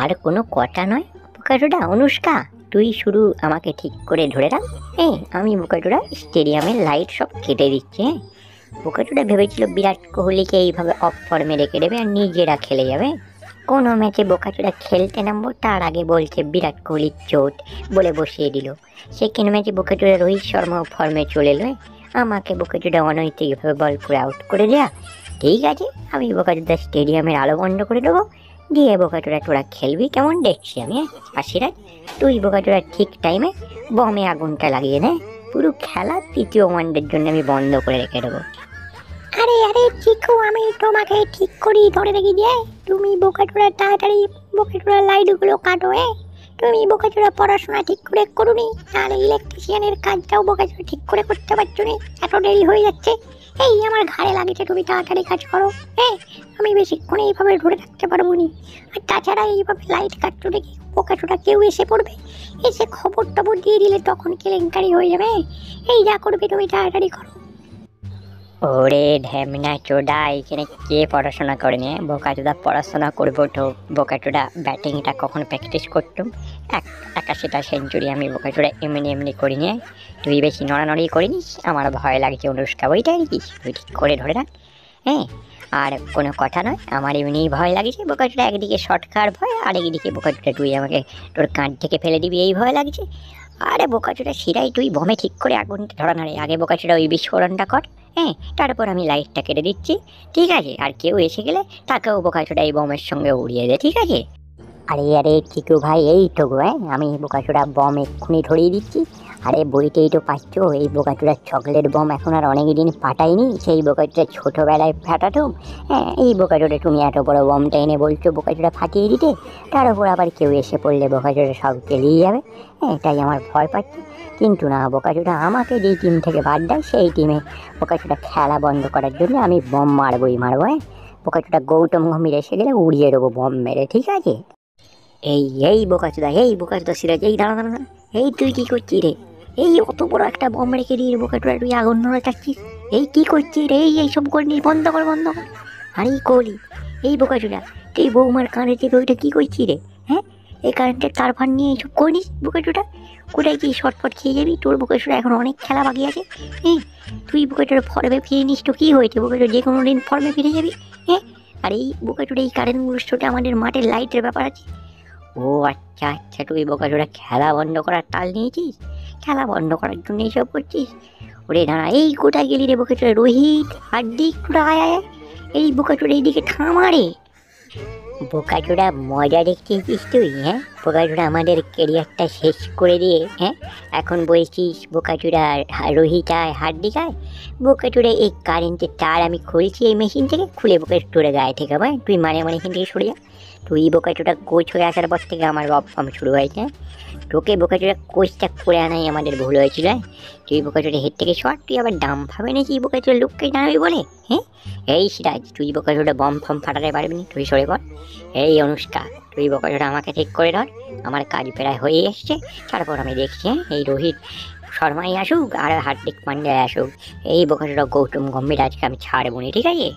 আর কোনো কথা নয় বোকাচোদা অনুষ্কা, তুই শুধু আমাকে ঠিক করে ধরে রাখ। আমি বোকাচোদা স্টেডিয়ামের লাইট সব কেটে দিচ্ছি। বোকাচোদা ভেবেছিল বিরাট কোহলিকে এইভাবে অফ ফর্মে রেখে দেবে আর নিজেরা খেলে যাবে। কোনো ম্যাচে বোকাচোদা খেলতে নামবো তার আগে বলছে বিরাট কোহলির চোট বলে বসিয়ে দিল। সেকেন্ড ম্যাচে বোকাচোদা রোহিত শর্মাও ফর্মে চলে এলো, আমাকে বোকাচোদা অনৈতিকভাবে বল করে আউট করে দেয়া। ঠিক আছে, আমি বোকাচোদা স্টেডিয়ামের আলো বন্ধ করে দেবো, দিয়ে বোকাচোদা তোরা খেলবি কেমন দেখছি আমি। আর সিরাজ, তুই বোকাচোদা ঠিক টাইমে বমে আগুনটা লাগিয়ে নে, পুরো খেলা তৃতীয় ওয়ানডের জন্য আমি বন্ধ করে রেখে দেবো। আরে আরে চিকু, আমি তোমাকে ঠিক করি ধরে রেখে দিয়ে, তুমি বোকাচোদা তাড়াতাড়ি বোকাচোদা লাইটগুলো কাটো। তুমি বোকাচোদা পড়াশোনা ঠিক করে করুনি, তাহলে ইলেকট্রিশিয়ানের কাজটাও বোকাচোদা ঠিক করে করতে পারছো না, এত দেরি হয়ে যাচ্ছে। আমার ঘাড়ে লাগছে, তুমি তাড়াতাড়ি কাজ করো। আমি বেশিক্ষণ এইভাবে ধরে থাকতে পারবো নি। আর তাছাড়া এইভাবে লাইট কাটতে দেখি বোকাচোদা কেউ এসে পড়বে, এসে খবর টবর দিয়ে দিলে তখন কেলেঙ্কারি হয়ে যাবে। যা করবে তুমি তাড়াতাড়ি করো। ওরে ঢ্যামনা চোদা, এখানে কে পড়াশোনা করেনি? বোকাচোদা পড়াশোনা করবো তো বোকাচোদা ব্যাটিংটা কখন প্র্যাকটিস করতাম। 81টা সেঞ্চুরি আমি বোকাচোদা এমনি এমনি করিনি। তুই বেশি নড়ানড়ি করিনিস, আমার ভয় লাগছে অনুষ্কা, ওইটাই দেখিস, তুই ঠিক করে ধরে রাখ। আর কোনো কথা নয়, আমার এমনিই ভয় লাগছে। বোকাচোদা একদিকে শর্ট খাওয়ার ভয়, আর একদিকে বোকাচোদা তুই আমাকে তোর কাঁধ থেকে ফেলে দিবি এই ভয় লাগছে। আরে বোকাচোদা সিরাই, তুই বমে ঠিক করে আগুনটা ধরা না রে, আগে বোকাচোদা ওই বিস্ফোরণটা কর। তারপর আমি লাইটটা কেটে দিচ্ছি, ঠিক আছে? আর কেউ এসে গেলে তাকেও বোকাচোদা এই বমের সঙ্গে উড়িয়ে দে, ঠিক আছে? আরে আরে চিকু ভাই, এই তো গো, আমি বোকাচোদা বম এক্ষুনি ধরিয়ে দিচ্ছি। আরে বইতেই তো পাচ্ছ, এই বোকাচোদার চকলেট বম এখন আর অনেক দিন ফাটাইনি, সেই বোকাচোদা ছোটোবেলায় ফাটাতাম। এই বোকাচোদা তুমি এত বড় বমটা এনে বলছো বোকাচোদা ফাটিয়ে দিতে, তার উপর আবার কেউ এসে পড়লে বোকাচোদা সব কেলিয়ে যাবে। তাই আমার ভয় পাচ্ছে। কিন্তু না, বোকাচোদা আমাকে যেই টিম থেকে বাদ দেয় সেই টিমে বোকাচোদা খেলা বন্ধ করার জন্য আমি বম মারবই মারবো। বোকাচোদা গৌতম গম্ভীর এসে গেলে উড়িয়ে দেবো বম মেরে, ঠিক আছে? এই বোকাচোদা সিরাজ, এই দাঁড়া দাঁড়া দাঁড়া। তুই কি করছিস রে? অত বড় একটা বম রেখে দিয়ে বোকাচোদা তুই আগুন ধরে চাচ্ছিস। কি করছিস রে? এইসব করছিস, বন্ধ কর বন্ধ কর। আরে কোহলি, বোকাচোদা তুই বৌমার কানে থেকে ওইটা কি করছিস রে? এই কারেন্টের তার ফার নিয়ে এইসব করিস বোকাচোদা? কোথায় কি শর্টফট খেয়ে যাবি? তোর বোকাচোদা এখন অনেক খেলা বাকি আছে। তুই বোকাচোদা ফর্মে ফিরে নিস তো কি হয়েছে? বোকাচোদা যে কোনো দিন ফর্মে ফিরে যাবি। আর এই বোকাচোদা এই কারেন্টগুলোর সাথে আমাদের মাঠের লাইটের ব্যাপার আছে। ও আচ্ছা আচ্ছা, তুই বোকাচোদা খেলা বন্ধ করার তাল নিয়েছিস, খেলা বন্ধ করার জন্য এইসব করছিস। ওরে দাঁড়া, কোথায় গেলি রে বোকাচোদা? রোহিত, হার্দিক, আয় আয়, এই বোকাচোদা এইদিকে থামা রে। বোকাচোদা মজা দেখছিস তুই? বোকাচোদা আমাদের কেরিয়ারটা শেষ করে দিয়ে এখন বলছিস বোকাচোদা রোহিত আয়, হার্দিক আয়। বোকাচোদা এই কারেন্টের তার আমি খুলছি এই মেশিন থেকে, খুলে বোকাচোদা গায়ে থেকে ভাই তুই মানে এখান থেকে সরে যা। তুই বোকাচোদা কোচ হয়ে আসার পর থেকে আমার রব শুরু হয়েছে। তোকে বোকাচোদা কোচটা করে আনাই আমাদের ভুল হয়েছিল। তুই বোকাচোদা হেড থেকে শট, তুই আবার দাম ভাবে নাকি বোকাচোদা লোককে জানাবি বলে? এই সিরাজ, তুই বোকাচোদা বম ফম ফাটাতে পারবি না, তুই সরে পড়। এই অনুষ্কা, তুই বোকাচোদা আমাকে ঠিক করে ধর, আমার কাজ প্রায় হয়ে এসছে। তারপর আমি দেখছি এই রোহিত শর্মাই আসুক আর হার্দিক পান্ডিয়া আসুক, এই বোকাচোদা গৌতম গম্ভীর আজকে আমি ছাড়বো না, ঠিক আছে?